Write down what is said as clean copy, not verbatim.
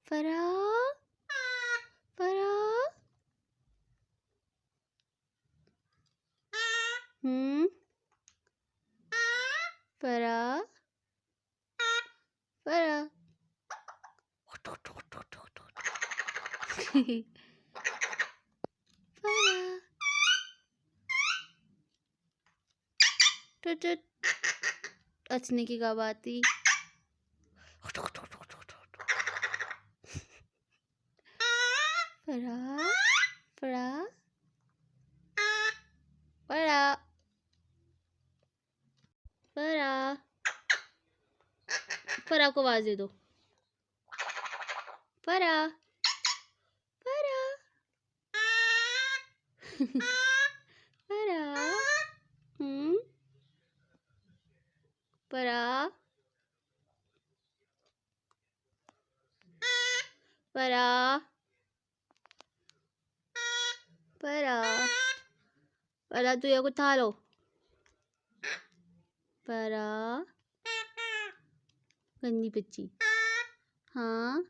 फरा फरा फरा फरा टुट अचने की क्या बात थी। फरा फरा फरा फरा फरा को आवाज दे दो। फरा फरा फरा फरा फरा फरा फरा तू ये कुछ था लो। फरा गंदी बच्ची। हाँ